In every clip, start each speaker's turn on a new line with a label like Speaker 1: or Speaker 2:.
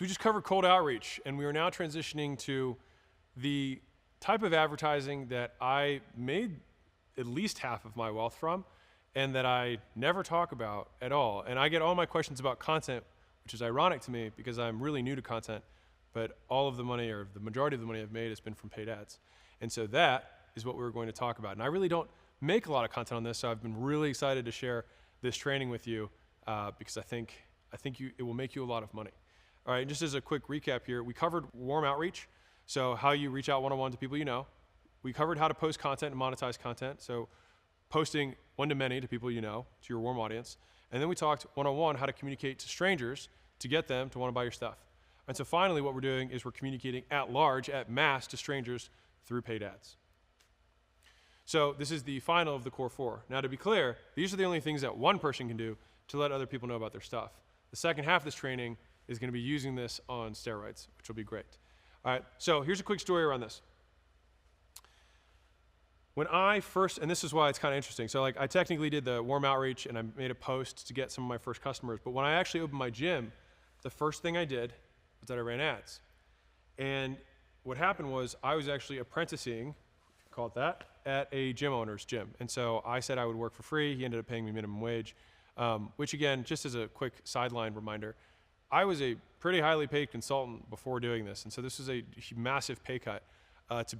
Speaker 1: we just covered cold outreach, and we are now transitioning to the type of advertising that I made at least half of my wealth from, and that I never talk about at all. And I get all my questions about content, which is ironic to me because I'm really new to content, but all of the money, or the majority of the money I've made, has been from paid ads. And so that is what we're going to talk about. And I really don't make a lot of content on this, so I've been really excited to share this training with you because I think it will make you a lot of money. All right, and just as a quick recap here, we covered warm outreach, so how you reach out one-on-one to people you know. We covered how to post content and monetize content, so posting one-to-many to people you know, to your warm audience. And then we talked one-on-one how to communicate to strangers to get them to want to buy your stuff. And so finally what we're doing is we're communicating at large, at mass, to strangers through paid ads. So this is the final of the core 4. Now to be clear, these are the only things that one person can do to let other people know about their stuff. The second half of this training is going to be using this on steroids, which will be great. All right, so here's a quick story around this. When I first, and this is why it's kind of interesting, so like I technically did the warm outreach and I made a post to get some of my first customers, but when I actually opened my gym, the first thing I did was that I ran ads. And what happened was I was actually apprenticing, if you call it that, at a gym owner's gym. And so I said I would work for free. He ended up paying me minimum wage, which again, just as a quick sideline reminder, I was a pretty highly paid consultant before doing this. And so this was a massive pay cut to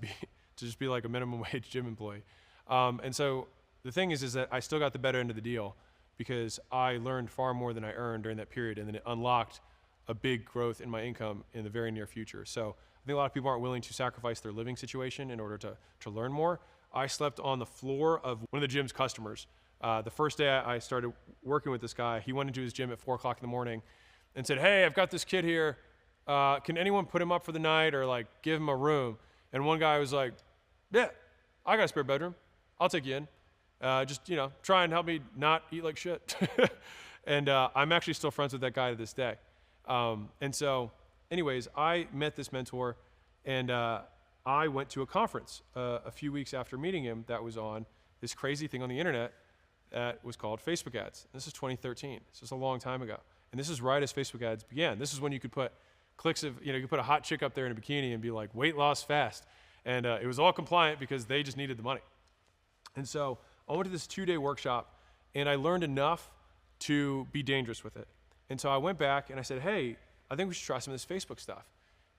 Speaker 1: just be like a minimum wage gym employee. And so the thing is that I still got the better end of the deal because I learned far more than I earned during that period, and then it unlocked a big growth in my income in the very near future. So I think a lot of people aren't willing to sacrifice their living situation in order to learn more. I slept on the floor of one of the gym's customers. The first day I started working with this guy, he went into his gym at 4 o'clock in the morning and said, "Hey, I've got this kid here. Can anyone put him up for the night or like give him a room?" And one guy was like, "Yeah, I got a spare bedroom. I'll take you in. Just, you know, try and help me not eat like shit." And I'm actually still friends with that guy to this day. And so anyways, I met this mentor, and I went to a conference a few weeks after meeting him that was on this crazy thing on the internet that was called Facebook ads. This is 2013. This is a long time ago. And this is right as Facebook ads began. This is when you could put clicks of, you know, you could put a hot chick up there in a bikini and be like, weight loss fast. And it was all compliant because they just needed the money. And so I went to this 2-day workshop, and I learned enough to be dangerous with it. And so I went back and I said, "Hey, I think we should try some of this Facebook stuff."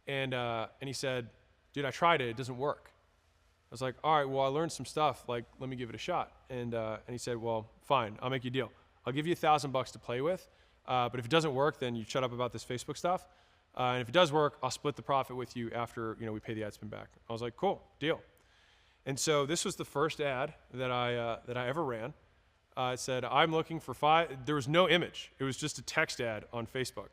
Speaker 1: And he said, "Dude, I tried it. It doesn't work." I was like, "All right, well, I learned some stuff. Like, let me give it a shot." And he said, "Well, fine. I'll make you a deal. I'll give you $1,000 to play with. But if it doesn't work, then you shut up about this Facebook stuff. And if it does work, I'll split the profit with you after, you know, we pay the ad spend back." I was like, "Cool, deal." And so this was the first ad that I ever ran. It said, "I'm looking for 5." There was no image. It was just a text ad on Facebook.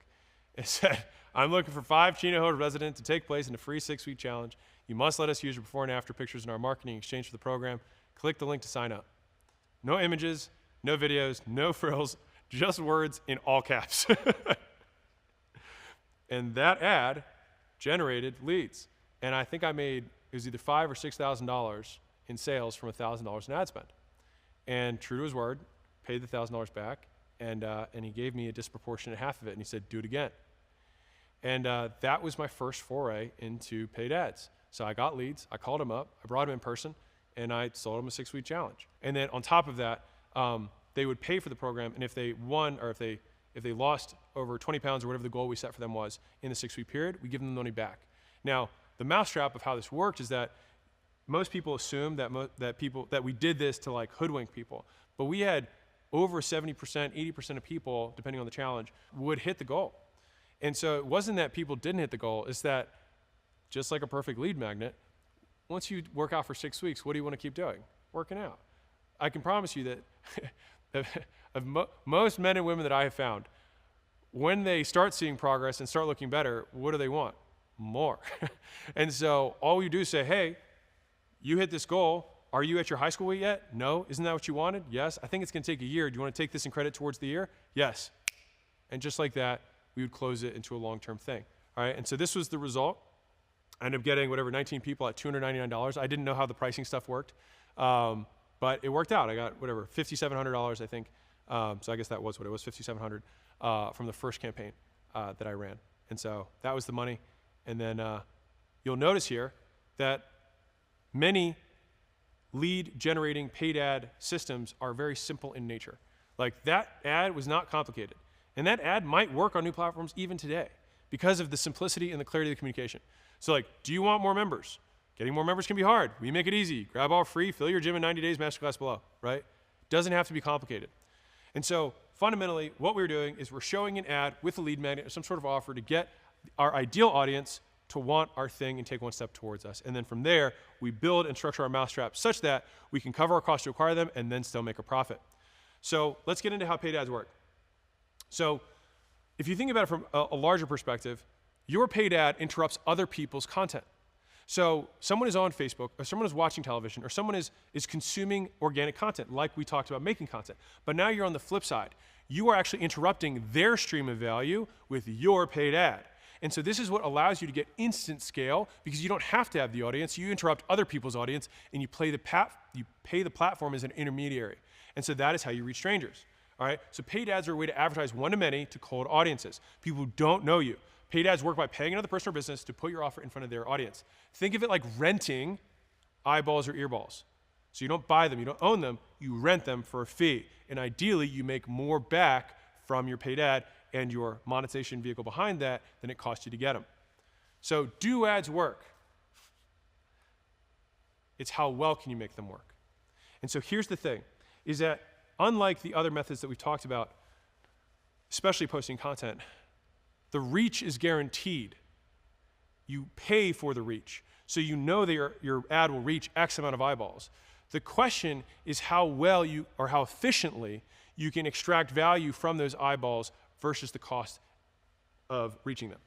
Speaker 1: It said, "I'm looking for 5 Chino Hills residents to take place in a free 6-week challenge. You must let us use your before and after pictures in our marketing exchange for the program. Click the link to sign up." No images, no videos, no frills, just words in all caps. And that ad generated leads. And I think I made, it was either $5,000 or $6,000 in sales from $1,000 in ad spend. And true to his word, paid the $1,000 back, and he gave me a disproportionate half of it, and he said, "Do it again." And that was my first foray into paid ads. So I got leads, I called him up, I brought him in person, and I sold him a 6-week challenge. And then on top of that, they would pay for the program, and if they won, or if they lost over 20 pounds or whatever the goal we set for them was in the 6-week period, we give them the money back. Now, the mousetrap of how this worked is that most people assume that we did this to like hoodwink people, but we had over 70%, 80% of people, depending on the challenge, would hit the goal. And so it wasn't that people didn't hit the goal, it's that just like a perfect lead magnet, once you work out for 6 weeks, what do you want to keep doing? Working out. I can promise you that most men and women that I have found, when they start seeing progress and start looking better, what do they want? More. And so all you do is say, "Hey, you hit this goal. Are you at your high school weight yet? No. Isn't that what you wanted? Yes. I think it's going to take a year. Do you want to take this and credit towards the year? Yes." And just like that, we would close it into a long-term thing. All right. And so this was the result. I ended up getting 19 people at $299. I didn't know how the pricing stuff worked, but it worked out. I got $5,700, I think. So I guess that was what it was, $5,700 from the first campaign that I ran. And so that was the money. And then you'll notice here that many lead generating paid ad systems are very simple in nature. Like that ad was not complicated. And that ad might work on new platforms even today because of the simplicity and the clarity of the communication. So like, do you want more members? Getting more members can be hard. We make it easy. Grab all free, fill your gym in 90 days, masterclass below, right? Doesn't have to be complicated. And so fundamentally, what we're doing is we're showing an ad with a lead magnet or some sort of offer to get our ideal audience to want our thing and take one step towards us. And then from there, we build and structure our mousetrap such that we can cover our cost to acquire them and then still make a profit. So let's get into how paid ads work. So if you think about it from a larger perspective, your paid ad interrupts other people's content. So someone is on Facebook, or someone is watching television, or someone is consuming organic content, like we talked about making content. But now you're on the flip side. You are actually interrupting their stream of value with your paid ad. And so this is what allows you to get instant scale because you don't have to have the audience. You interrupt other people's audience, and you pay the platform as an intermediary. And so that is how you reach strangers. All right? So paid ads are a way to advertise one-to-many to cold audiences, people who don't know you. Paid ads work by paying another person or business to put your offer in front of their audience. Think of it like renting eyeballs or earballs. So you don't buy them, you don't own them, you rent them for a fee. And ideally, you make more back from your paid ad and your monetization vehicle behind that than it cost you to get them. So do ads work? It's how well can you make them work. And so here's the thing, is that unlike the other methods that we've talked about, especially posting content, the reach is guaranteed. You pay for the reach. So you know that your ad will reach X amount of eyeballs. The question is how well you, or how efficiently you can extract value from those eyeballs versus the cost of reaching them.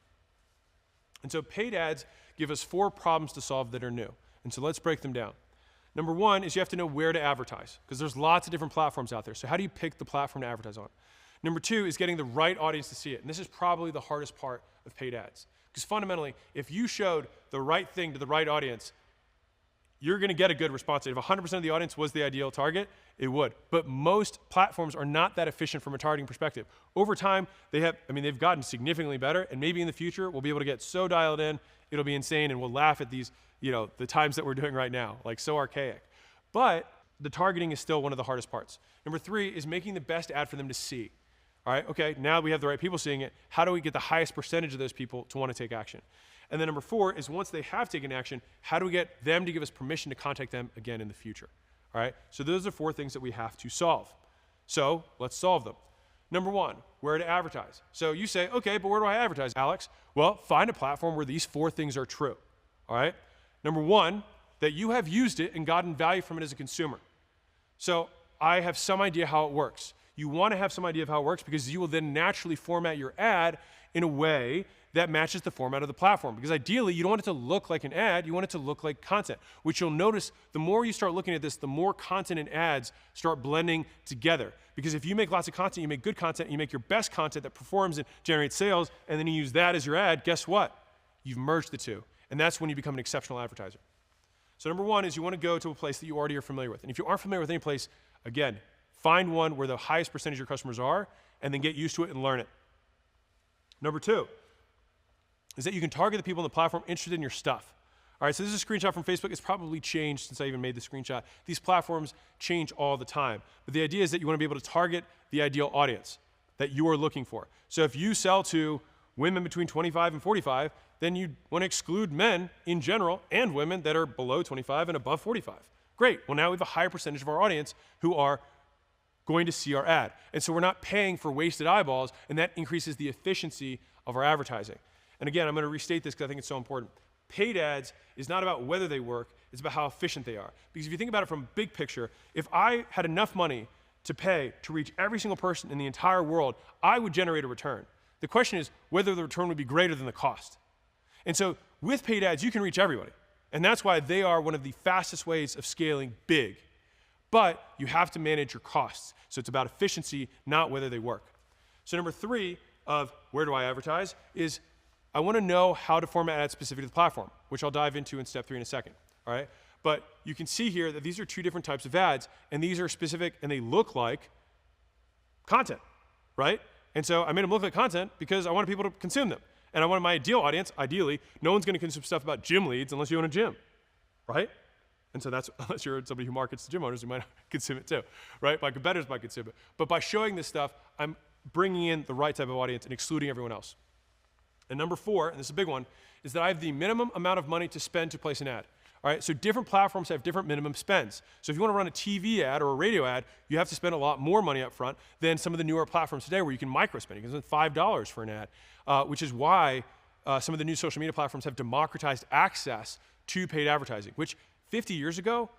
Speaker 1: And so paid ads give us 4 problems to solve that are new. And so let's break them down. Number 1 is you have to know where to advertise, because there's lots of different platforms out there. So how do you pick the platform to advertise on? Number 2 is getting the right audience to see it. And this is probably the hardest part of paid ads. Because fundamentally, if you showed the right thing to the right audience, you're going to get a good response. If 100% of the audience was the ideal target, it would. But most platforms are not that efficient from a targeting perspective. Over time, they've gotten significantly better, and maybe in the future, we'll be able to get so dialed in, it'll be insane, and we'll laugh at these, the times that we're doing right now, like so archaic. But the targeting is still one of the hardest parts. Number 3 is making the best ad for them to see. All right, okay, now we have the right people seeing it. How do we get the highest percentage of those people to want to take action? And then number 4 is once they have taken action, how do we get them to give us permission to contact them again in the future? All right, so those are 4 things that we have to solve. So let's solve them. Number 1, where to advertise. So you say, okay, but where do I advertise, Alex? Well, find a platform where these 4 things are true. All right, number 1, that you have used it and gotten value from it as a consumer. So I have some idea how it works. You want to have some idea of how it works because you will then naturally format your ad in a way that matches the format of the platform. Because ideally, you don't want it to look like an ad, you want it to look like content, which you'll notice the more you start looking at this, the more content and ads start blending together. Because if you make lots of content, you make good content, you make your best content that performs and generates sales, and then you use that as your ad, guess what? You've merged the two. And that's when you become an exceptional advertiser. So number 1 is you want to go to a place that you already are familiar with. And if you aren't familiar with any place, again, find one where the highest percentage of your customers are, and then get used to it and learn it. Number 2 is that you can target the people on the platform interested in your stuff. All right, so this is a screenshot from Facebook. It's probably changed since I even made the screenshot. These platforms change all the time. But the idea is that you want to be able to target the ideal audience that you are looking for. So if you sell to women between 25 and 45, then you want to exclude men in general and women that are below 25 and above 45. Great. Well, now we have a higher percentage of our audience who are going to see our ad. And so we're not paying for wasted eyeballs, and that increases the efficiency of our advertising. And again, I'm going to restate this because I think it's so important. Paid ads is not about whether they work, it's about how efficient they are. Because if you think about it from big picture, if I had enough money to pay to reach every single person in the entire world, I would generate a return. The question is whether the return would be greater than the cost. And so with paid ads, you can reach everybody. And that's why they are one of the fastest ways of scaling big. But you have to manage your costs. So it's about efficiency, not whether they work. So number 3 of where do I advertise is I want to know how to format ads specific to the platform, which I'll dive into in step 3 in a second. All right? But you can see here that these are 2 different types of ads, and these are specific, and they look like content, right? And so I made them look like content because I wanted people to consume them. And I want my ideal audience, ideally, no one's going to consume stuff about gym leads unless you own a gym, right? And so that's, unless you're somebody who markets to gym owners, you might not consume it too, right? My competitors might consume it. But by showing this stuff, I'm bringing in the right type of audience and excluding everyone else. And number 4, and this is a big one, is that I have the minimum amount of money to spend to place an ad. All right, so different platforms have different minimum spends. So if you want to run a TV ad or a radio ad, you have to spend a lot more money up front than some of the newer platforms today where you can micro spend. You can spend $5 for an ad, which is why some of the new social media platforms have democratized access to paid advertising, which 50 years ago,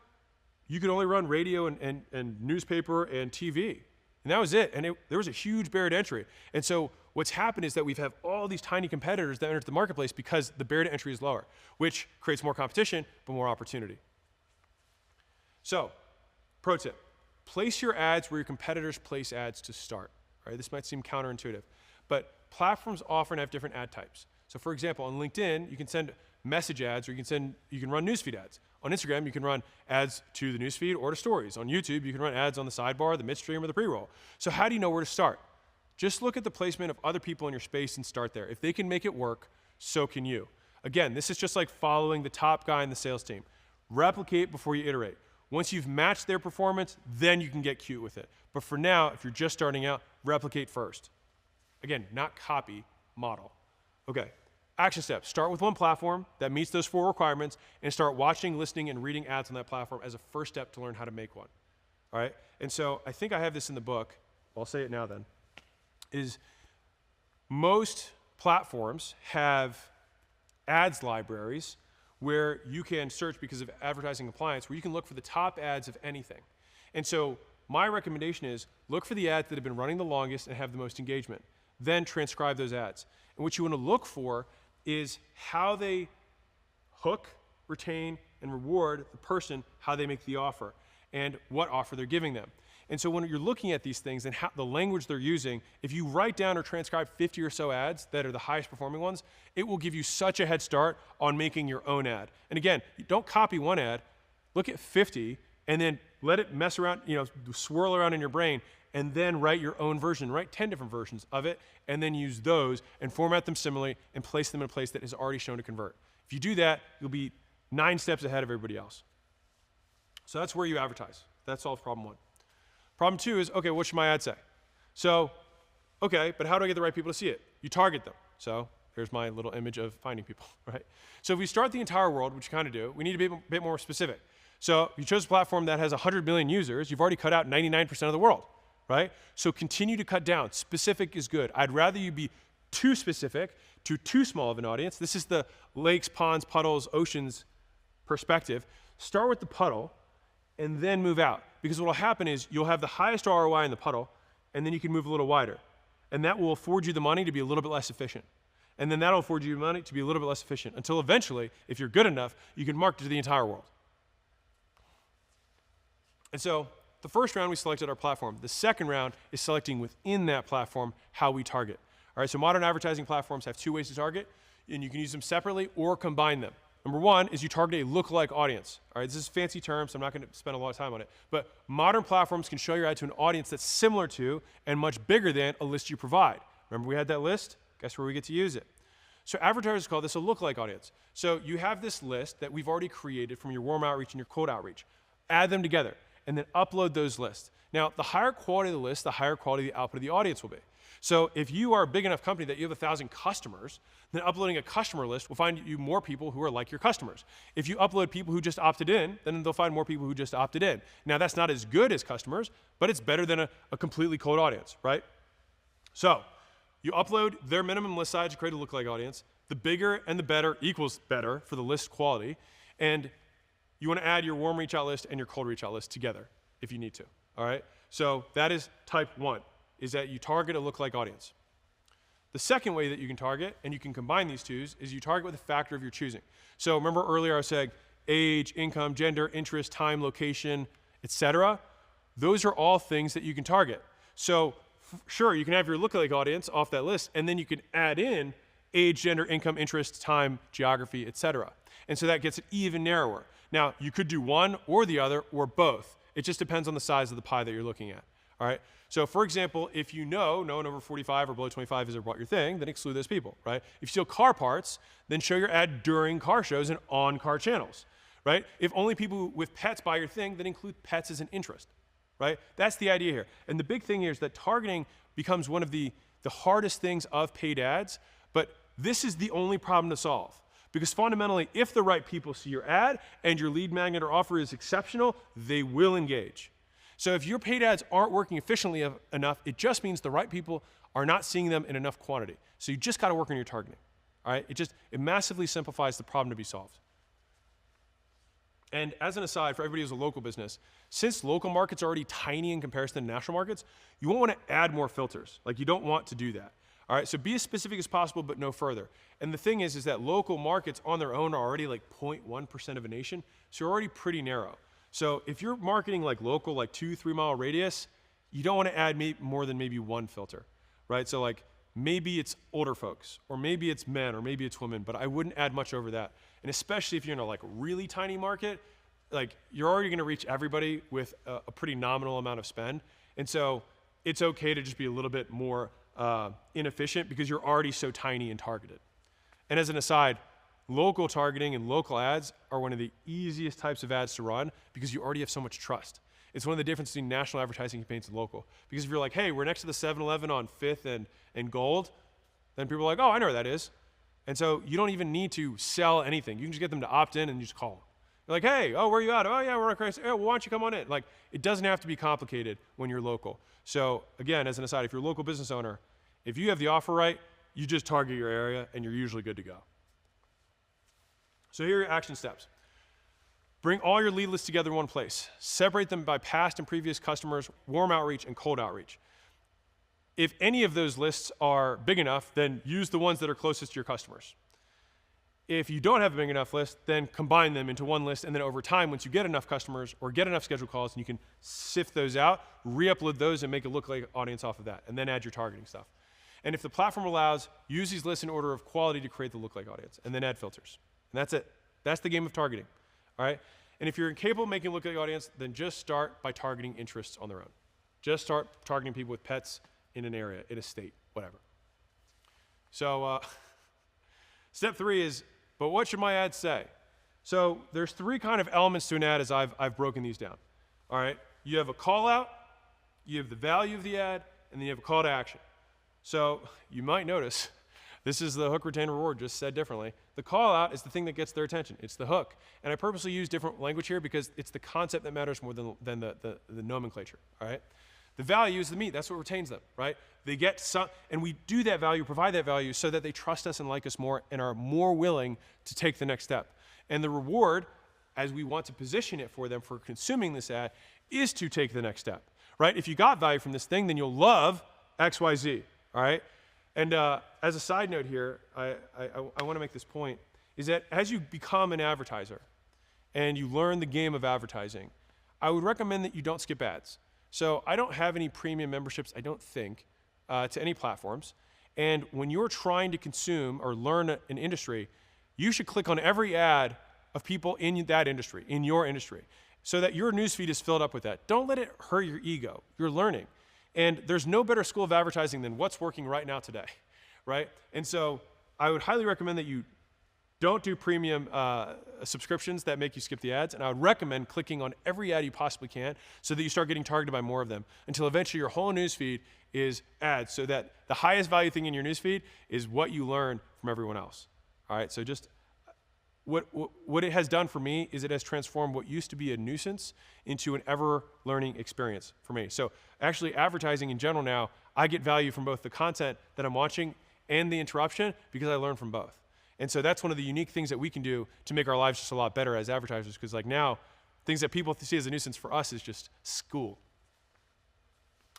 Speaker 1: you could only run radio and newspaper and TV. And that was it. And there was a huge barrier to entry. And so what's happened is that we've had all these tiny competitors that enter the marketplace because the barrier to entry is lower, which creates more competition, but more opportunity. So, pro tip, place your ads where your competitors place ads to start. All right, this might seem counterintuitive, but platforms often have different ad types. So for example, on LinkedIn, you can send message ads, or you can run newsfeed ads. On Instagram, you can run ads to the newsfeed or to stories. On YouTube, you can run ads on the sidebar, the midstream, or the pre-roll. So how do you know where to start? Just look at the placement of other people in your space and start there. If they can make it work, so can you. Again, this is just like following the top guy in the sales team. Replicate before you iterate. Once you've matched their performance, then you can get cute with it. But for now, if you're just starting out, replicate first. Again, not copy, model. Okay. Action steps. Start with one platform that meets those 4 requirements and start watching, listening, and reading ads on that platform as a first step to learn how to make one. All right? And so I think I have this in the book. I'll say it now then. Is most platforms have ads libraries where you can search because of advertising compliance, where you can look for the top ads of anything. And so my recommendation is look for the ads that have been running the longest and have the most engagement. Then transcribe those ads. And what you want to look for is how they hook, retain, and reward the person, how they make the offer, and what offer they're giving them. And so when you're looking at these things and how, the language they're using, if you write down or transcribe 50 or so ads that are the highest performing ones, it will give you such a head start on making your own ad. And again, don't copy one ad, look at 50, and then let it mess around, swirl around in your brain, and then write your own version. Write 10 different versions of it, and then use those and format them similarly and place them in a place that is already shown to convert. If you do that, you'll be 9 steps ahead of everybody else. So that's where you advertise. That solves problem 1. Problem 2 is, okay, what should my ad say? So, okay, but how do I get the right people to see it? You target them. So here's my little image of finding people, right? So if we start the entire world, which you kind of do, we need to be a bit more specific. So if you chose a platform that has 100 million users, you've already cut out 99% of the world, right? So continue to cut down. Specific is good. I'd rather you be too specific to too small of an audience. This is the lakes, ponds, puddles, oceans perspective. Start with the puddle and then move out. Because what will happen is you'll have the highest ROI in the puddle, and then you can move a little wider. And that will afford you the money to be a little bit less efficient. And then that'll afford you money to be a little bit less efficient until eventually, if you're good enough, you can market to the entire world. And so the first round, we selected our platform. The second round is selecting within that platform how we target. All right, so modern advertising platforms have 2 ways to target, and you can use them separately or combine them. Number 1 is you target a lookalike audience. All right, this is fancy term, so I'm not going to spend a lot of time on it. But modern platforms can show your ad to an audience that's similar to and much bigger than a list you provide. Remember we had that list? Guess where we get to use it? So advertisers call this a lookalike audience. So you have this list that we've already created from your warm outreach and your cold outreach. Add them together, and then upload those lists. Now, the higher quality of the list, the higher quality the output of the audience will be. So if you are a big enough company that you have 1,000 customers, then uploading a customer list will find you more people who are like your customers. If you upload people who just opted in, then they'll find more people who just opted in. Now, that's not as good as customers, but it's better than a completely cold audience, right? So you upload their minimum list size to create a lookalike audience. The bigger and the better equals better for the list quality. And you want to add your warm reach out list and your cold reach out list together if you need to, all right? So that is type 1, is that you target a lookalike audience. The second way that you can target, and you can combine these 2, is you target with a factor of your choosing. So remember earlier I said age, income, gender, interest, time, location, etc. Those are all things that you can target. So sure, you can have your lookalike audience off that list, and then you can add in age, gender, income, interest, time, geography, etc. And so that gets it even narrower. Now, you could do one or the other or both. It just depends on the size of the pie that you're looking at. All right. So for example, if you know no one over 45 or below 25 has ever bought your thing, then exclude those people, right? If you steal car parts, then show your ad during car shows and on car channels, right? If only people with pets buy your thing, then include pets as an interest, right? That's the idea here. And the big thing here is that targeting becomes one of the hardest things of paid ads, but this is the only problem to solve. Because fundamentally, if the right people see your ad and your lead magnet or offer is exceptional, they will engage. So if your paid ads aren't working efficiently enough, it just means the right people are not seeing them in enough quantity. So you just got to work on your targeting. All right? It massively simplifies the problem to be solved. And as an aside, for everybody who's a local business, since local markets are already tiny in comparison to national markets, you won't want to add more filters. Like, you don't want to do that. All right, so be as specific as possible, but no further. And the thing is that local markets on their own are already like 0.1% of a nation, so you're already pretty narrow. So if you're marketing like local, like 2-3 mile radius, you don't want to add more than maybe one filter, right? So like maybe it's older folks, or maybe it's men, or maybe it's women, but I wouldn't add much over that. And especially if you're in a like really tiny market, like you're already going to reach everybody with a pretty nominal amount of spend. And so it's okay to just be a little bit more inefficient because you're already so tiny and targeted. And as an aside, local targeting and local ads are one of the easiest types of ads to run because you already have so much trust. It's one of the differences between national advertising campaigns and local. Because if you're like, hey, we're next to the 7-Eleven on 5th and Gold, then people are like, oh, I know where that is. And so you don't even need to sell anything. You can just get them to opt in and you just call them. You're like, hey, oh, where are you at? Oh, yeah, we're across. Oh, well, why don't you come on in? Like, it doesn't have to be complicated when you're local. So again, as an aside, if you're a local business owner, if you have the offer right, you just target your area and you're usually good to go. So here are your action steps. Bring all your lead lists together in one place. Separate them by past and previous customers, warm outreach, and cold outreach. If any of those lists are big enough, then use the ones that are closest to your customers. If you don't have a big enough list, then combine them into one list, and then over time, once you get enough customers or get enough scheduled calls, and you can sift those out, re-upload those and make a lookalike audience off of that, and then add your targeting stuff. And if the platform allows, use these lists in order of quality to create the lookalike audience, and then add filters. And that's it. That's the game of targeting, all right? And if you're incapable of making a lookalike audience, then just start by targeting interests on their own. Just start targeting people with pets in an area, in a state, whatever. So step 3 is, but what should my ad say? So there's 3 kind of elements to an ad as I've broken these down. All right, you have a call out, you have the value of the ad, and then you have a call to action. So you might notice, this is the hook, retain, reward, just said differently. The call out is the thing that gets their attention. It's the hook. And I purposely use different language here because it's the concept that matters more than the nomenclature, all right? The value is the meat. That's what retains them, right? They get some, and we do that value, provide that value so that they trust us and like us more and are more willing to take the next step. And the reward, as we want to position it for them for consuming this ad, is to take the next step, right? If you got value from this thing, then you'll love X, Y, Z, all right? And as a side note here, I want to make this point, is that as you become an advertiser and you learn the game of advertising, I would recommend that you don't skip ads. So I don't have any premium memberships, I don't think, to any platforms. And when you're trying to consume or learn an industry, you should click on every ad of people in that industry, in your industry, so that your newsfeed is filled up with that. Don't let it hurt your ego. You're learning. And there's no better school of advertising than what's working right now today, right? And so I would highly recommend that you don't do premium subscriptions that make you skip the ads, and I would recommend clicking on every ad you possibly can so that you start getting targeted by more of them until eventually your whole newsfeed is ads, so that the highest value thing in your newsfeed is what you learn from everyone else. All right, so just what it has done for me is it has transformed what used to be a nuisance into an ever-learning experience for me. So actually advertising in general now, I get value from both the content that I'm watching and the interruption because I learn from both. And so that's one of the unique things that we can do to make our lives just a lot better as advertisers, because like now, things that people see as a nuisance for us is just school.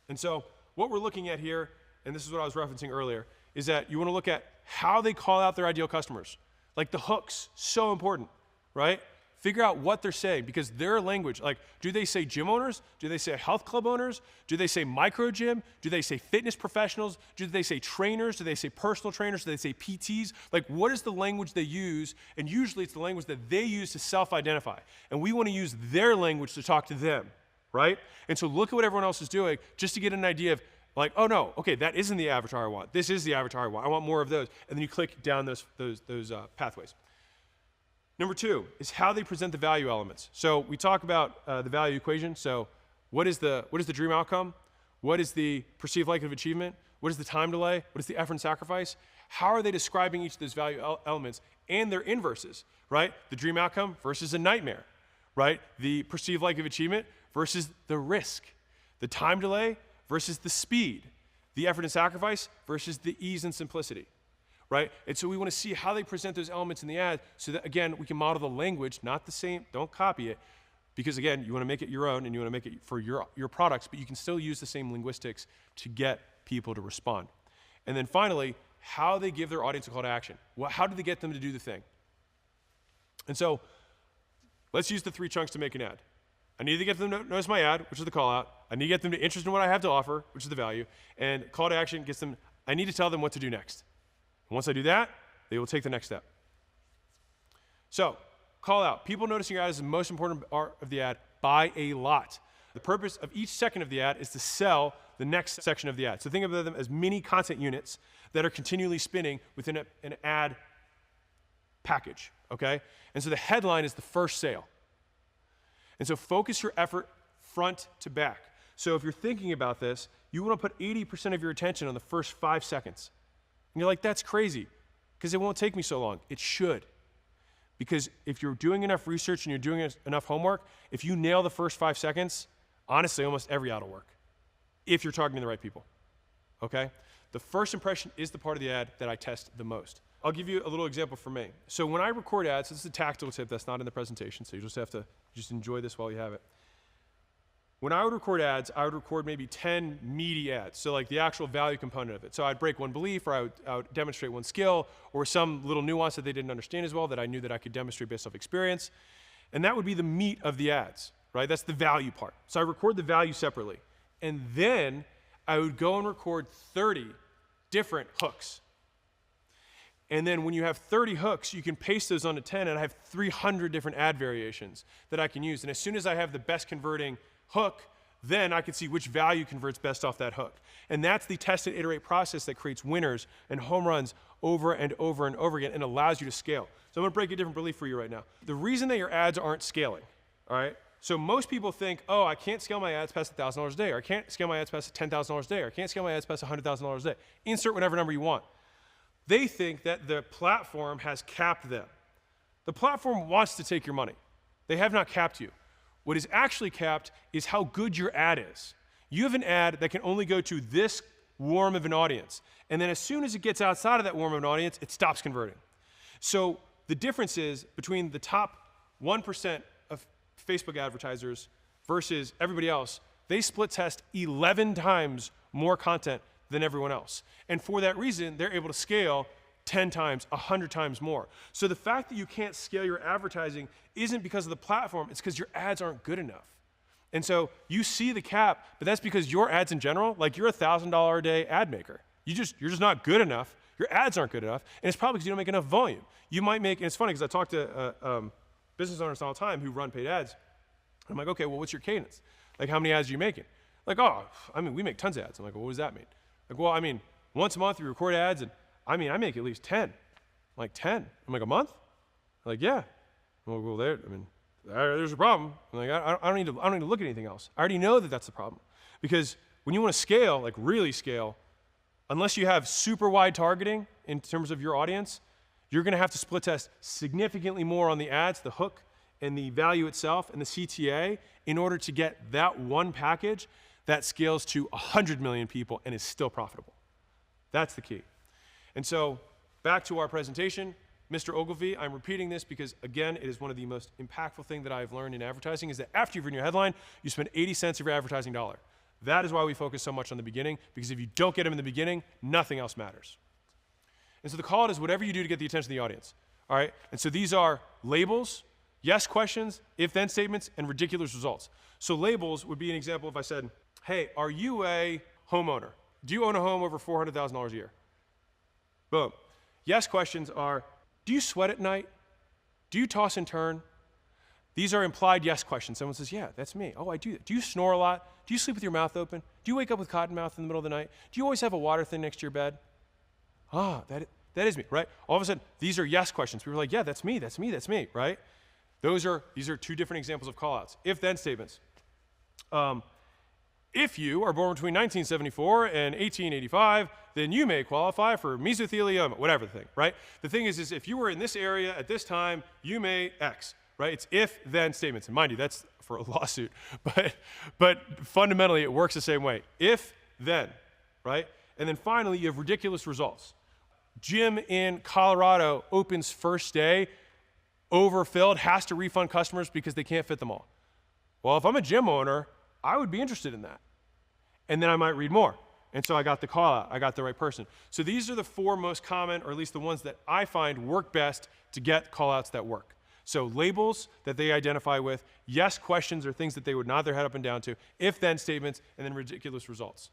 Speaker 1: And so what we're looking at here, and this is what I was referencing earlier, is that you want to look at how they call out their ideal customers. Like the hooks, so important, right? Figure out what they're saying, because their language, like, do they say gym owners? Do they say health club owners? Do they say micro gym? Do they say fitness professionals? Do they say trainers? Do they say personal trainers? Do they say PTs? Like, what is the language they use? And usually it's the language that they use to self-identify. And we want to use their language to talk to them, right? And so look at what everyone else is doing just to get an idea of like, oh no, okay, that isn't the avatar I want. This is the avatar I want. I want more of those. And then you click down those pathways. Number 2 is how they present the value elements. So we talk about the value equation. So what is the dream outcome? What is the perceived likelihood of achievement? What is the time delay? What is the effort and sacrifice? How are they describing each of those value elements and their inverses, right? The dream outcome versus a nightmare, right? The perceived likelihood of achievement versus the risk. The time delay versus the speed. The effort and sacrifice versus the ease and simplicity, right? And so we want to see how they present those elements in the ad so that, again, we can model the language, not the same, don't copy it, because, again, you want to make it your own and you want to make it for your products, but you can still use the same linguistics to get people to respond. And then finally, how they give their audience a call to action. How do they get them to do the thing? And so let's use the 3 chunks to make an ad. I need to get them to notice my ad, which is the call out. I need to get them to interested in what I have to offer, which is the value. And call to action gets them, I need to tell them what to do next. And once I do that, they will take the next step. So, call out. People noticing your ad is the most important part of the ad by a lot. The purpose of each second of the ad is to sell the next section of the ad. So think of them as mini content units that are continually spinning within an ad package, okay? And so the headline is the first sale. And so focus your effort front to back. So if you're thinking about this, you want to put 80% of your attention on the first 5 seconds. And you're like, that's crazy, because it won't take me so long. It should. Because if you're doing enough research and you're doing enough homework, if you nail the first 5 seconds, honestly, almost every ad will work, if you're targeting the right people, okay? The first impression is the part of the ad that I test the most. I'll give you a little example for me. So when I record ads, this is a tactical tip that's not in the presentation, so you just have to enjoy this while you have it. When I would record ads, I would record maybe 10 meaty ads, so like the actual value component of it. So I'd break one belief, or I would demonstrate one skill, or some little nuance that they didn't understand as well that I knew that I could demonstrate based off experience. And that would be the meat of the ads, right? That's the value part. So I record the value separately. And then I would go and record 30 different hooks. And then when you have 30 hooks, you can paste those onto 10, and I have 300 different ad variations that I can use. And as soon as I have the best converting hook, then I can see which value converts best off that hook. And that's the test and iterate process that creates winners and home runs over and over and over again and allows you to scale. So I'm going to break a different belief for you right now. The reason that your ads aren't scaling, all right? So most people think, oh, I can't scale my ads past $1,000 a day, or I can't scale my ads past $10,000 a day, or I can't scale my ads past $100,000 a day. Insert whatever number you want. They think that the platform has capped them. The platform wants to take your money. They have not capped you. What is actually capped is how good your ad is. You have an ad that can only go to this warm of an audience. And then as soon as it gets outside of that warm of an audience, it stops converting. So the difference is between the top 1% of Facebook advertisers versus everybody else, they split test 11 times more content than everyone else. And for that reason, they're able to scale 10 times, 100 times more. So the fact that you can't scale your advertising isn't because of the platform, it's because your ads aren't good enough. And so you see the cap, but that's because your ads in general, like you're a $1,000 a day ad maker. You're just not good enough. Your ads aren't good enough, and it's probably because you don't make enough volume. You might make, and it's funny because I talk to business owners all the time who run paid ads. I'm like, okay, well, what's your cadence? Like, how many ads are you making? Like, oh, I mean, we make tons of ads. I'm like, well, what does that mean? Like, well, I mean, once a month we record ads, and I mean, I make at least 10. I'm like, 10? I'm like, a month? I'm like, yeah. I'm like, well, there's a problem. I'm like, I don't need to look at anything else. I already know that that's the problem. Because when you want to scale, like really scale, unless you have super wide targeting in terms of your audience, you're going to have to split test significantly more on the ads, the hook, and the value itself, and the CTA in order to get that one package that scales to 100 million people and is still profitable. That's the key. And so back to our presentation, Mr. Ogilvy, I'm repeating this because, again, it is one of the most impactful things that I've learned in advertising is that after you've written your headline, you spend 80 cents of your advertising dollar. That is why we focus so much on the beginning, because if you don't get them in the beginning, nothing else matters. And so the call is whatever you do to get the attention of the audience. All right? And so these are labels, yes questions, if-then statements, and ridiculous results. So labels would be an example if I said, hey, are you a homeowner? Do you own a home over $400,000 a year? Boom. Yes questions are, do you sweat at night? Do you toss and turn? These are implied yes questions. Someone says, yeah, that's me. Oh, I do that. Do you snore a lot? Do you sleep with your mouth open? Do you wake up with cotton mouth in the middle of the night? Do you always have a water thing next to your bed? Ah, that is me, right? All of a sudden, these are yes questions. People are like, yeah, that's me, right? These are two different examples of call-outs. If-then statements. If you are born between 1974 and 1885, then you may qualify for mesothelioma, whatever the thing, right? The thing is if you were in this area at this time, you may X, right? It's if-then statements. And mind you, that's for a lawsuit, but fundamentally it works the same way. If, then, right? And then finally, you have ridiculous results. Gym in Colorado opens first day, overfilled, has to refund customers because they can't fit them all. Well, if I'm a gym owner, I would be interested in that. And then I might read more. And so I got the call out, I got the right person. So these are the four most common, or at least the ones that I find work best to get call outs that work. So labels that they identify with, yes questions or things that they would nod their head up and down to, if-then statements, and then ridiculous results.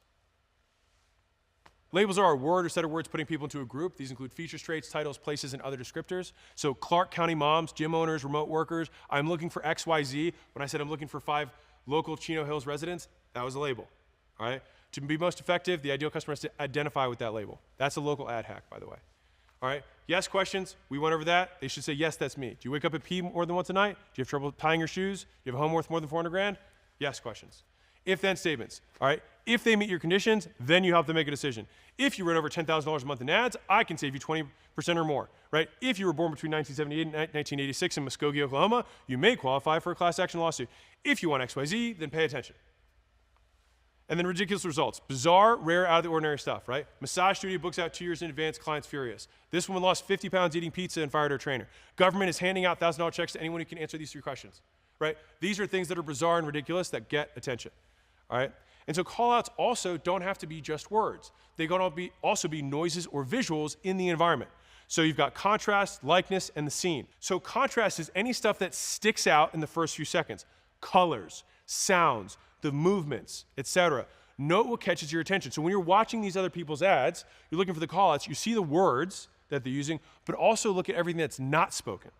Speaker 1: Labels are a word or set of words putting people into a group. These include features, traits, titles, places, and other descriptors. So Clark County moms, gym owners, remote workers, I'm looking for XYZ. When I said I'm looking for 5 local Chino Hills residents, that was a label, all right? To be most effective, the ideal customer has to identify with that label. That's a local ad hack, by the way. All right, yes questions, we went over that. They should say, yes, that's me. Do you wake up and pee more than once a night? Do you have trouble tying your shoes? Do you have a home worth more than 400 grand? Yes questions. If-then statements, all right? If they meet your conditions, then you help them make a decision. If you run over $10,000 a month in ads, I can save you 20% or more, right? If you were born between 1978 and 1986 in Muskogee, Oklahoma, you may qualify for a class action lawsuit. If you want XYZ, then pay attention. And then ridiculous results. Bizarre, rare, out of the ordinary stuff, right? Massage studio books out 2 years in advance, client's furious. This woman lost 50 pounds eating pizza and fired her trainer. Government is handing out $1,000 checks to anyone who can answer these 3 questions, right? These are things that are bizarre and ridiculous that get attention, all right? And so call-outs also don't have to be just words. They can also be noises or visuals in the environment. So you've got contrast, likeness, and the scene. So contrast is any stuff that sticks out in the first few seconds. Colors, sounds, the movements, etc. Note what catches your attention. So when you're watching these other people's ads, you're looking for the call-outs, you see the words that they're using, but also look at everything that's not spoken.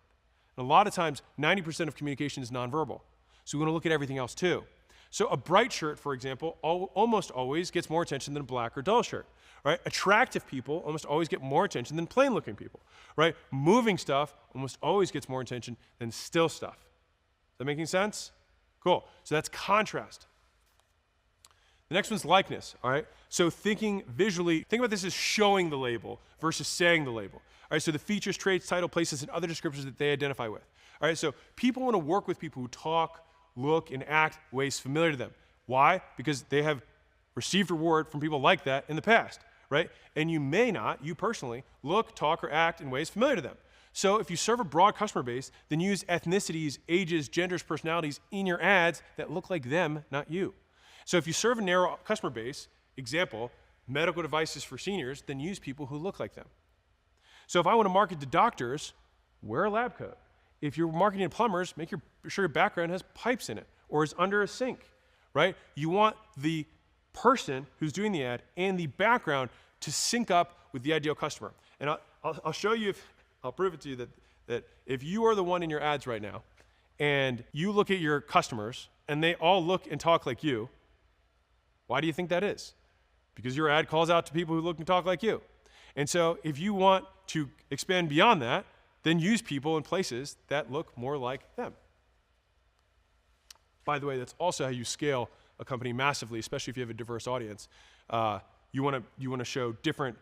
Speaker 1: And a lot of times, 90% of communication is nonverbal. So we want to look at everything else too. So a bright shirt, for example, almost always gets more attention than a black or dull shirt, right? Attractive people almost always get more attention than plain-looking people, right? Moving stuff almost always gets more attention than still stuff. Is that making sense? Cool. So that's contrast. The next one's likeness, all right? So thinking visually, think about this as showing the label versus saying the label. All right, so the features, traits, title, places, and other descriptors that they identify with. All right, so people want to work with people who talk, look, and act ways familiar to them. Why? Because they have received reward from people like that in the past, right? And you may not, you personally, look, talk, or act in ways familiar to them. So if you serve a broad customer base, then use ethnicities, ages, genders, personalities in your ads that look like them, not you. So if you serve a narrow customer base, example, medical devices for seniors, then use people who look like them. So if I want to market to doctors, wear a lab coat. If you're marketing to plumbers, make sure your background has pipes in it or is under a sink, right? You want the person who's doing the ad and the background to sync up with the ideal customer. And I'll show you, I'll prove it to you that if you are the one in your ads right now and you look at your customers and they all look and talk like you, why do you think that is? Because your ad calls out to people who look and talk like you. And so if you want to expand beyond that, then use people in places that look more like them. By the way, that's also how you scale a company massively, especially if you have a diverse audience. You want to show different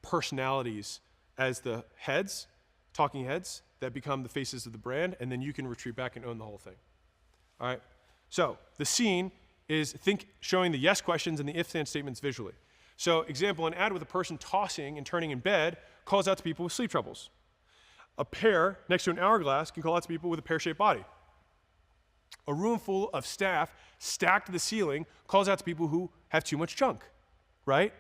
Speaker 1: personalities as the heads, talking heads, that become the faces of the brand, and then you can retreat back and own the whole thing. All right? So the scene is showing the yes questions and the if-then statements visually. So example, an ad with a person tossing and turning in bed calls out to people with sleep troubles. A pear next to an hourglass can call out to people with a pear-shaped body. A room full of staff stacked to the ceiling calls out to people who have too much junk, right?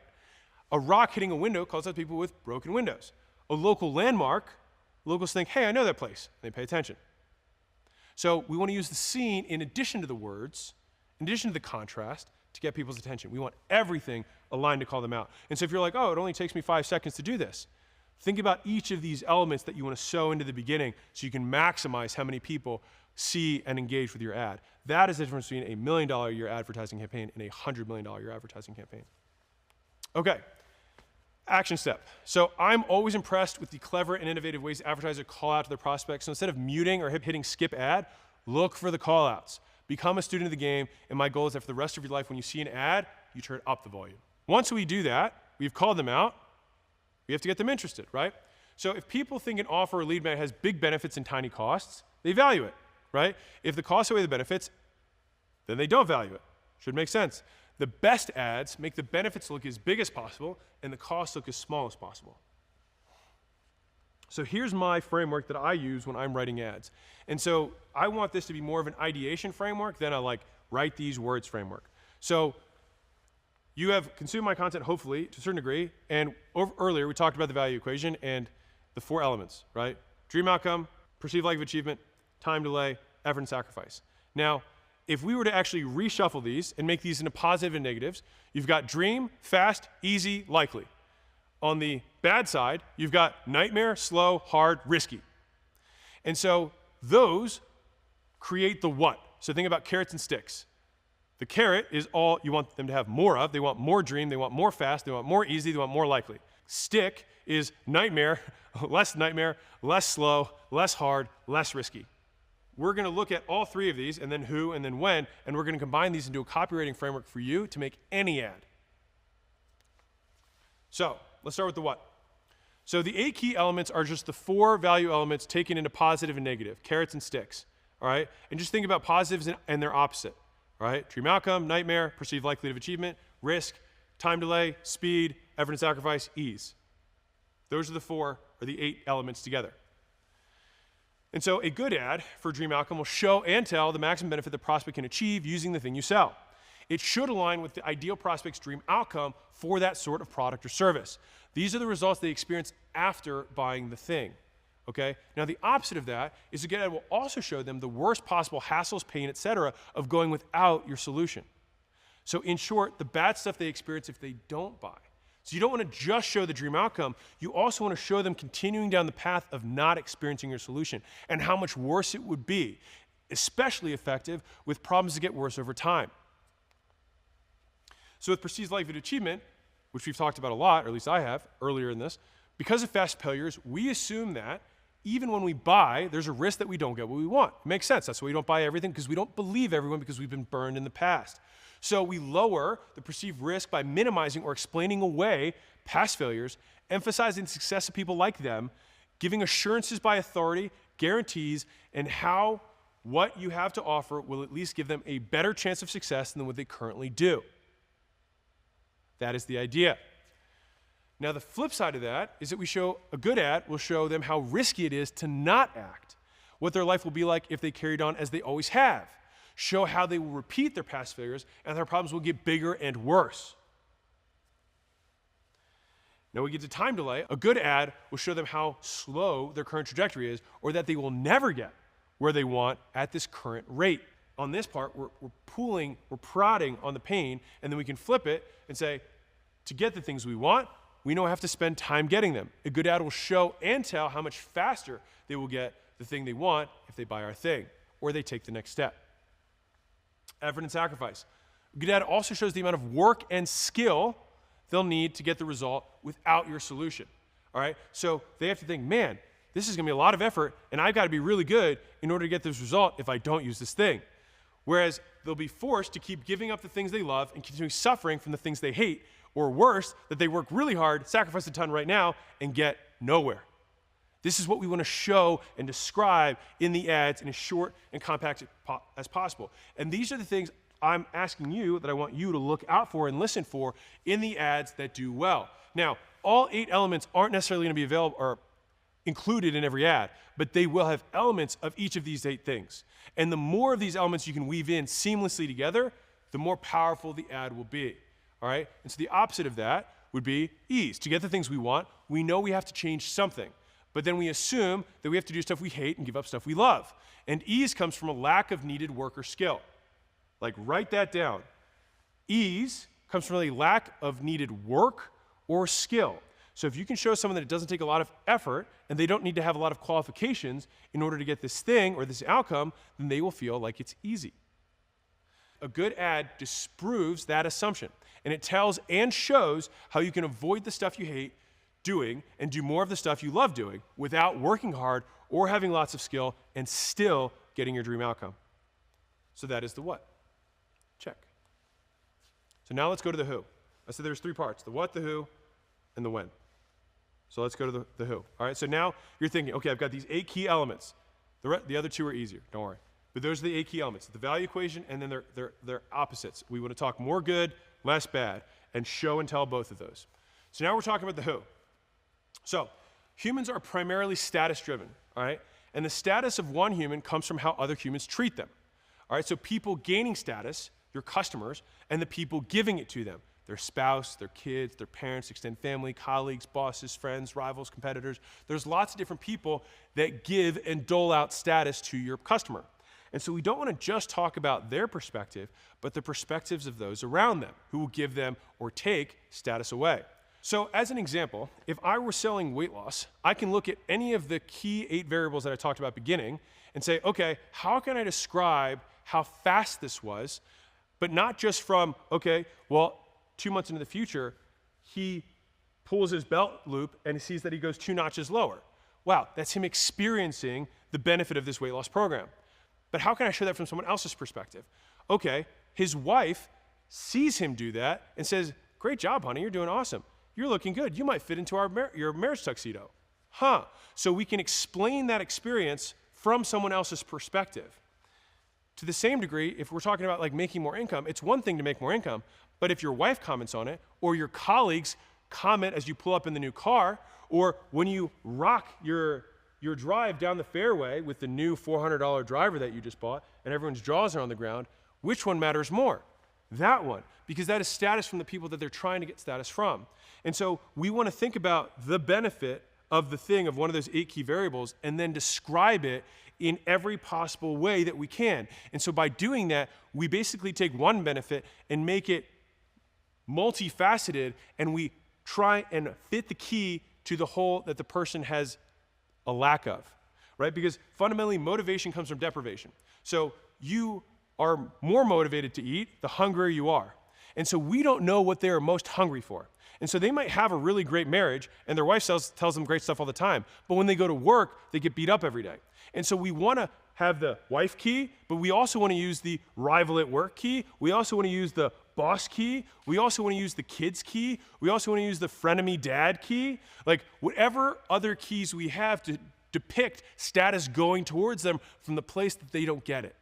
Speaker 1: A rock hitting a window calls out to people with broken windows. A local landmark, locals think, hey, I know that place. And they pay attention. So we want to use the scene in addition to the words, in addition to the contrast, to get people's attention. We want everything aligned to call them out. And so if you're like, oh, it only takes me 5 seconds to do this. Think about each of these elements that you want to sew into the beginning so you can maximize how many people see and engage with your ad. That is the difference between $1 million a year advertising campaign and a $100 million a year advertising campaign. Okay, action step. So I'm always impressed with the clever and innovative ways advertisers call out to their prospects. So instead of muting or hitting skip ad, look for the call outs. Become a student of the game, and my goal is that for the rest of your life, when you see an ad, you turn up the volume. Once we do that, we've called them out, we have to get them interested, right? So if people think an offer or lead magnet has big benefits and tiny costs, they value it, right? If the costs outweigh the benefits, then they don't value it. Should make sense. The best ads make the benefits look as big as possible and the costs look as small as possible. So here's my framework that I use when I'm writing ads. And so I want this to be more of an ideation framework than a like write these words framework. So you have consumed my content, hopefully, to a certain degree, and earlier we talked about the value equation and the 4 elements, right? Dream outcome, perceived likelihood of achievement, time delay, effort and sacrifice. Now, if we were to actually reshuffle these and make these into positive and negatives, you've got dream, fast, easy, likely. On the bad side, you've got nightmare, slow, hard, risky. And so those create the what. So think about carrots and sticks. The carrot is all you want them to have more of. They want more dream, they want more fast, they want more easy, they want more likely. Stick is nightmare, less slow, less hard, less risky. We're going to look at all 3 of these, and then who, and then when, and we're going to combine these into a copywriting framework for you to make any ad. So let's start with the what. So the 8 key elements are just the 4 value elements taken into positive and negative, carrots and sticks, all right? And just think about positives and their opposite, all right? Dream outcome, nightmare, perceived likelihood of achievement, risk, time delay, speed, effort and sacrifice, ease. Those are the 4, or the 8 elements together. And so a good ad for dream outcome will show and tell the maximum benefit the prospect can achieve using the thing you sell. It should align with the ideal prospect's dream outcome for that sort of product or service. These are the results they experience after buying the thing, okay? Now the opposite of that is a good ad will also show them the worst possible hassles, pain, etc. of going without your solution. So in short, the bad stuff they experience if they don't buy. So you don't want to just show the dream outcome, you also want to show them continuing down the path of not experiencing your solution and how much worse it would be, especially effective with problems that get worse over time. So with perceived likelihood of achievement, which we've talked about a lot, or at least I have earlier in this, because of fast failures, we assume that even when we buy, there's a risk that we don't get what we want. It makes sense. That's why we don't buy everything, because we don't believe everyone because we've been burned in the past. So we lower the perceived risk by minimizing or explaining away past failures, emphasizing the success of people like them, giving assurances by authority, guarantees, and how what you have to offer will at least give them a better chance of success than what they currently do. That is the idea. Now the flip side of that is that we show a good ad will show them how risky it is to not act, what their life will be like if they carried on as they always have, show how they will repeat their past failures and their problems will get bigger and worse. Now we get to time delay. A good ad will show them how slow their current trajectory is, or that they will never get where they want at this current rate. On this part, we're prodding on the pain, and then we can flip it and say, to get the things we want, we know we have to spend time getting them. A good ad will show and tell how much faster they will get the thing they want if they buy our thing, or they take the next step. Effort and sacrifice. A good ad also shows the amount of work and skill they'll need to get the result without your solution, all right? So they have to think, man, this is gonna be a lot of effort, and I've gotta be really good in order to get this result if I don't use this thing. Whereas they'll be forced to keep giving up the things they love and continue suffering from the things they hate, or worse, that they work really hard, sacrifice a ton right now, and get nowhere. This is what we want to show and describe in the ads in as short and compact as possible. And these are the things I'm asking you that I want you to look out for and listen for in the ads that do well. Now, all 8 elements aren't necessarily going to be available or included in every ad, but they will have elements of each of these 8 things. And the more of these elements you can weave in seamlessly together, the more powerful the ad will be, all right? And so the opposite of that would be ease. To get the things we want, we know we have to change something, but then we assume that we have to do stuff we hate and give up stuff we love. And ease comes from a lack of needed work or skill. Like, write that down. Ease comes from a lack of needed work or skill. So if you can show someone that it doesn't take a lot of effort and they don't need to have a lot of qualifications in order to get this thing or this outcome, then they will feel like it's easy. A good ad disproves that assumption, and it tells and shows how you can avoid the stuff you hate doing and do more of the stuff you love doing without working hard or having lots of skill and still getting your dream outcome. So that is the what. Check. So now let's go to the who. I said there's 3 parts, the what, the who, and the when. So let's go to the who. All right, so now you're thinking, okay, I've got these 8 key elements. The other 2 are easier, don't worry. But those are the 8 key elements, the value equation, and then they're opposites. We want to talk more good, less bad, and show and tell both of those. So now we're talking about the who. So humans are primarily status driven, all right? And the status of one human comes from how other humans treat them. All right, so people gaining status, your customers, and the people giving it to them, their spouse, their kids, their parents, extended family, colleagues, bosses, friends, rivals, competitors. There's lots of different people that give and dole out status to your customer. And so we don't want to just talk about their perspective, but the perspectives of those around them who will give them or take status away. So as an example, if I were selling weight loss, I can look at any of the key 8 variables that I talked about beginning and say, okay, how can I describe how fast this was, but not just from, okay, well, 2 months into the future, he pulls his belt loop and he sees that he goes 2 notches lower. Wow, that's him experiencing the benefit of this weight loss program. But how can I show that from someone else's perspective? Okay, his wife sees him do that and says, great job, honey, you're doing awesome. You're looking good. You might fit into your marriage tuxedo. Huh. So we can explain that experience from someone else's perspective. To the same degree, if we're talking about like making more income, it's one thing to make more income, but if your wife comments on it, or your colleagues comment as you pull up in the new car, or when you rock your drive down the fairway with the new $400 driver that you just bought, and everyone's jaws are on the ground, which one matters more? That one, because that is status from the people that they're trying to get status from. And so we want to think about the benefit of the thing, of one of those 8 key variables, and then describe it in every possible way that we can. And so by doing that, we basically take one benefit and make it multifaceted, and we try and fit the key to the hole that the person has a lack of, right? Because fundamentally, motivation comes from deprivation. So you are more motivated to eat the hungrier you are. And so we don't know what they are most hungry for. And so they might have a really great marriage, and their wife tells them great stuff all the time. But when they go to work, they get beat up every day. And so we want to have the wife key, but we also want to use the rival at work key. We also want to use the boss key. We also want to use the kids key. We also want to use the frenemy dad key. Like whatever other keys we have to depict status going towards them from the place that they don't get it.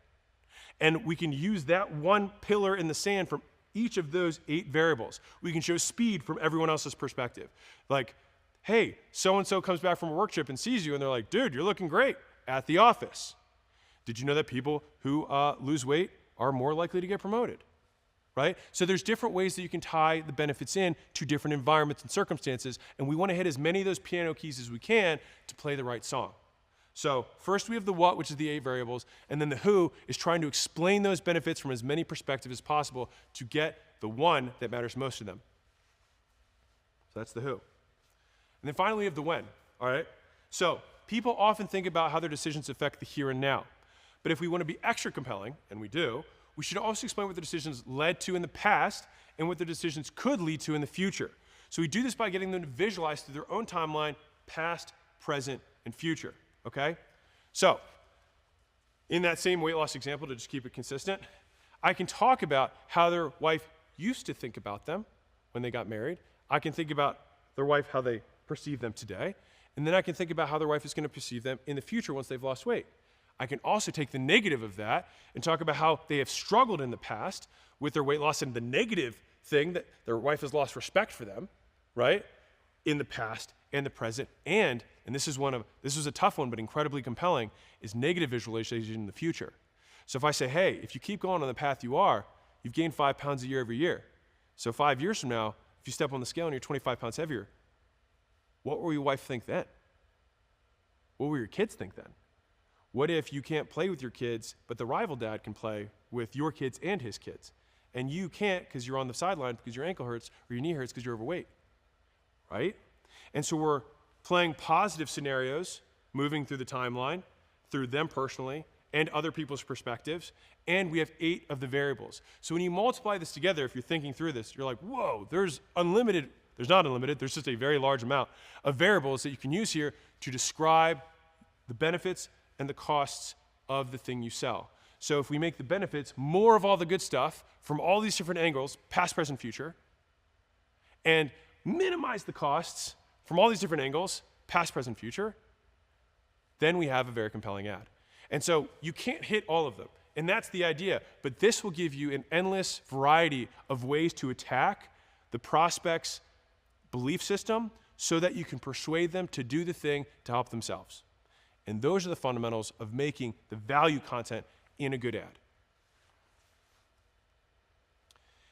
Speaker 1: And we can use that one pillar in the sand from each of those 8 variables. We can show speed from everyone else's perspective. Like, hey, so-and-so comes back from a work trip and sees you, and they're like, dude, you're looking great at the office. Did you know that people who lose weight are more likely to get promoted? Right? So there's different ways that you can tie the benefits in to different environments and circumstances, and we want to hit as many of those piano keys as we can to play the right song. So first we have the what, which is the 8 variables, and then the who is trying to explain those benefits from as many perspectives as possible to get the one that matters most to them. So that's the who. And then finally we have the when, all right? So people often think about how their decisions affect the here and now. But if we want to be extra compelling, and we do, we should also explain what the decisions led to in the past and what the decisions could lead to in the future. So we do this by getting them to visualize through their own timeline, past, present, and future. Okay? So, in that same weight loss example, to just keep it consistent, I can talk about how their wife used to think about them when they got married. I can think about their wife, how they perceive them today. And then I can think about how their wife is going to perceive them in the future once they've lost weight. I can also take the negative of that and talk about how they have struggled in the past with their weight loss and the negative thing that their wife has lost respect for them, right? In the past and the present, and this was a tough one, but incredibly compelling, is negative visualization in the future. So if I say, hey, if you keep going on the path you are, you've gained 5 pounds a year every year. So 5 years from now, if you step on the scale and you're 25 pounds heavier, what will your wife think then? What will your kids think then? What if you can't play with your kids, but the rival dad can play with your kids and his kids? And you can't because you're on the sideline because your ankle hurts or your knee hurts because you're overweight, right? And so we're playing positive scenarios, moving through the timeline, through them personally, and other people's perspectives, and we have 8 of the variables. So when you multiply this together, if you're thinking through this, you're like, whoa, there's unlimited. There's not unlimited, there's just a very large amount of variables that you can use here to describe the benefits and the costs of the thing you sell. So if we make the benefits more of all the good stuff from all these different angles, past, present, future, and minimize the costs from all these different angles, past, present, future, then we have a very compelling ad. And so you can't hit all of them, and that's the idea. But this will give you an endless variety of ways to attack the prospect's belief system so that you can persuade them to do the thing to help themselves. And those are the fundamentals of making the value content in a good ad.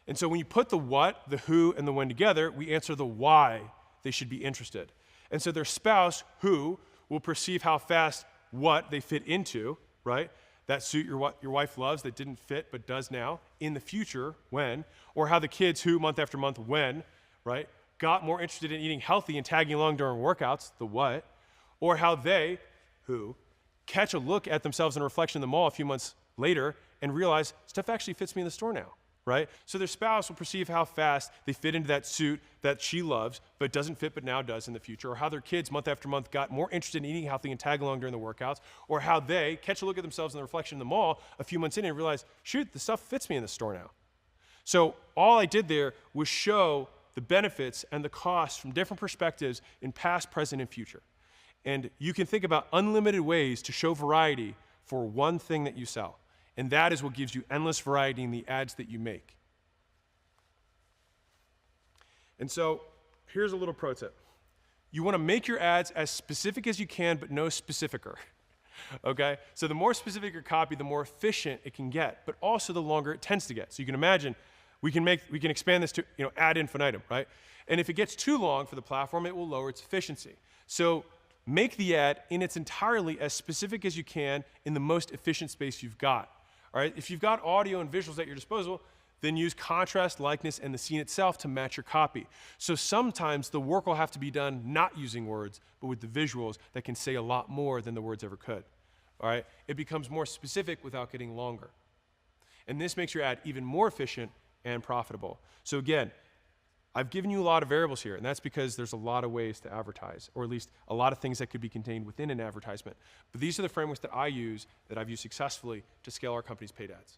Speaker 1: And so when you put the what, the who, and the when together, we answer the why they should be interested. And so their spouse, who, will perceive how fast what they fit into, right? That suit your wife loves that didn't fit but does now, in the future, when, or how the kids who, month after month, when, right, got more interested in eating healthy and tagging along during workouts, the what, or how they, who, catch a look at themselves in a reflection in the mall a few months later and realize stuff actually fits me in the store now, right? So their spouse will perceive how fast they fit into that suit that she loves but doesn't fit but now does in the future, or how their kids month after month got more interested in eating healthy and tag along during the workouts, or how they catch a look at themselves in the reflection in the mall a few months in and realize, shoot, the stuff fits me in the store now. So all I did there was show the benefits and the costs from different perspectives in past, present, and future. And you can think about unlimited ways to show variety for one thing that you sell. And that is what gives you endless variety in the ads that you make. And so here's a little pro tip. You want to make your ads as specific as you can, but no specificer. Okay? So the more specific your copy, the more efficient it can get, but also the longer it tends to get. So you can imagine we can expand this to ad infinitum, right? And if it gets too long for the platform, it will lower its efficiency. So make the ad in its entirety as specific as you can in the most efficient space you've got. All right? If you've got audio and visuals at your disposal, then use contrast, likeness, and the scene itself to match your copy. So sometimes the work will have to be done not using words, but with the visuals that can say a lot more than the words ever could. All right? It becomes more specific without getting longer. And this makes your ad even more efficient and profitable. So again, I've given you a lot of variables here, and that's because there's a lot of ways to advertise, or at least a lot of things that could be contained within an advertisement. But these are the frameworks that I use, that I've used successfully to scale our company's paid ads,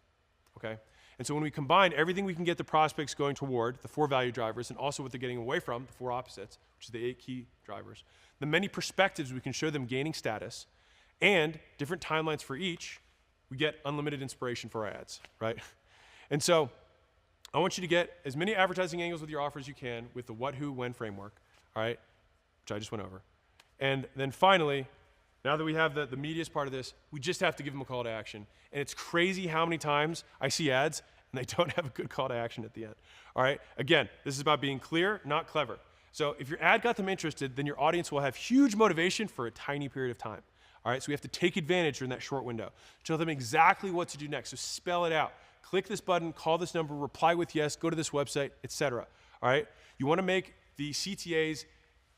Speaker 1: okay? And so when we combine everything we can get the prospects going toward, the 4 value drivers, and also what they're getting away from, the 4 opposites, which is the 8 key drivers, the many perspectives we can show them gaining status, and different timelines for each, we get unlimited inspiration for our ads, right? And so I want you to get as many advertising angles with your offer as you can with the what, who, when framework, all right, which I just went over. And then finally, now that we have the meatiest part of this, we just have to give them a call to action. And it's crazy how many times I see ads and they don't have a good call to action at the end. All right, again, this is about being clear, not clever. So if your ad got them interested, then your audience will have huge motivation for a tiny period of time. All right, so we have to take advantage during that short window. Tell them exactly what to do next, so spell it out. Click this button, call this number, reply with yes, go to this website, etc. All right? You want to make the CTAs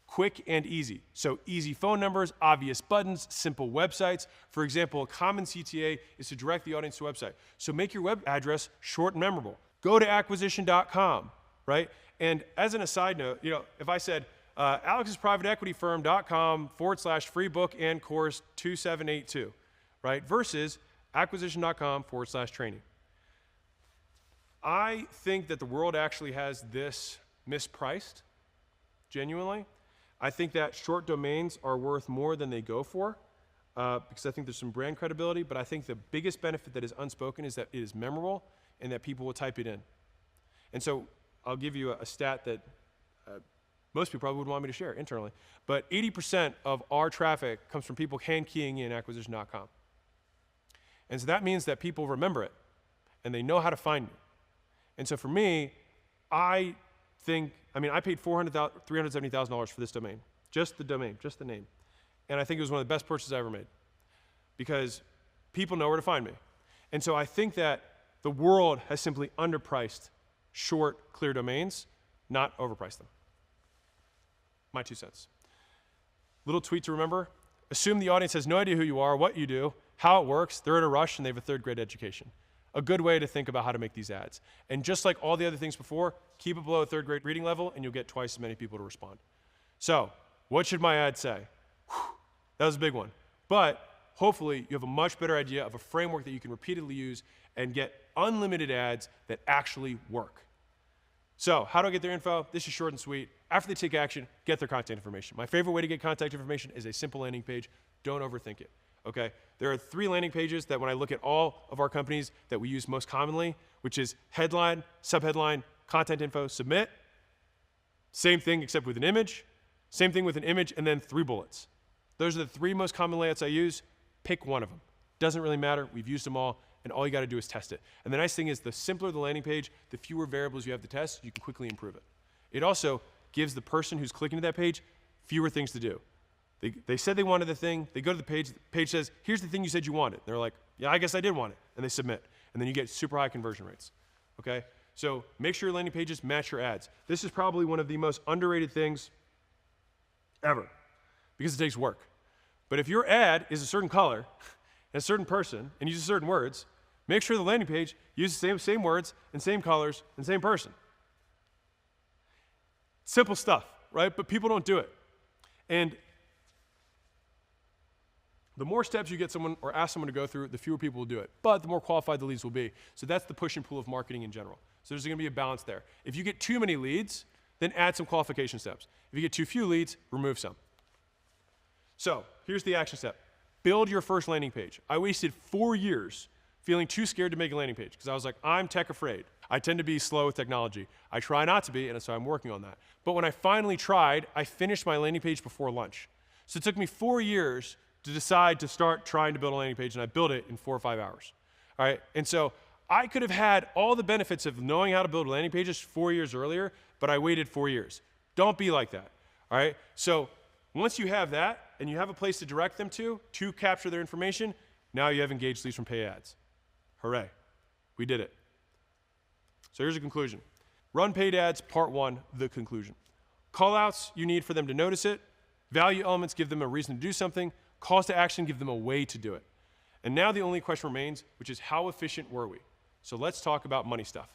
Speaker 1: quick and easy. So easy phone numbers, obvious buttons, simple websites. For example, a common CTA is to direct the audience to a website. So make your web address short and memorable. Go to acquisition.com, right? And as an aside note, if I said alexsprivateequityfirm.com/free book and course 2782, right? Versus acquisition.com/training. I think that the world actually has this mispriced, genuinely. I think that short domains are worth more than they go for because I think there's some brand credibility, but I think the biggest benefit that is unspoken is that it is memorable and that people will type it in. And so I'll give you a stat that most people probably wouldn't want me to share internally, but 80% of our traffic comes from people hand keying in acquisition.com. And so that means that people remember it and they know how to find me. And so for me, I paid $370,000 for this domain, just the domain, just the name. And I think it was one of the best purchases I ever made because people know where to find me. And so I think that the world has simply underpriced short, clear domains, not overpriced them. My 2 cents. little tweet to remember. Assume the audience has no idea who you are, what you do, how it works, they're in a rush, and they have a third grade education. A good way to think about how to make these ads. And just like all the other things before, keep it below a third grade reading level and you'll get twice as many people to respond. So, what should my ad say? Whew, that was a big one. But hopefully you have a much better idea of a framework that you can repeatedly use and get unlimited ads that actually work. So, how do I get their info? This is short and sweet. After they take action, get their contact information. My favorite way to get contact information is a simple landing page. Don't overthink it, okay? There are 3 landing pages that when I look at all of our companies that we use most commonly, which is headline, subheadline, content info, submit. Same thing except with an image. Same thing with an image and then 3 bullets. Those are the 3 most common layouts I use. Pick one of them. Doesn't really matter. We've used them all. And all you got to do is test it. And the nice thing is the simpler the landing page, the fewer variables you have to test, you can quickly improve it. It also gives the person who's clicking to that page fewer things to do. They said they wanted the thing, they go to the page says, here's the thing you said you wanted. They're like, yeah, I guess I did want it. And they submit. And then you get super high conversion rates, okay? So make sure your landing pages match your ads. This is probably one of the most underrated things ever because it takes work. But if your ad is a certain color and a certain person and uses certain words, make sure the landing page uses the same words and same colors and same person. Simple stuff, right? But people don't do it. And the more steps you get someone or ask someone to go through, the fewer people will do it. But the more qualified the leads will be. So that's the push and pull of marketing in general. So there's going to be a balance there. If you get too many leads, then add some qualification steps. If you get too few leads, remove some. So here's the action step. Build your first landing page. I wasted 4 years feeling too scared to make a landing page because I was like, I'm tech afraid. I tend to be slow with technology. I try not to be, and so I'm working on that. But when I finally tried, I finished my landing page before lunch. So it took me 4 years to decide to start trying to build a landing page, and I built it in 4 or 5 hours. All right, and so I could have had all the benefits of knowing how to build landing pages 4 years earlier, but I waited 4 years. Don't be like that. All right, so once you have that and you have a place to direct them to capture their information, now you have engaged leads from paid ads. Hooray, we did it. So here's a conclusion. Run paid ads, part 1, the conclusion. Callouts you need for them to notice it. Value elements give them a reason to do something. Calls to action give them a way to do it. And now the only question remains, which is how efficient were we? So let's talk about money stuff.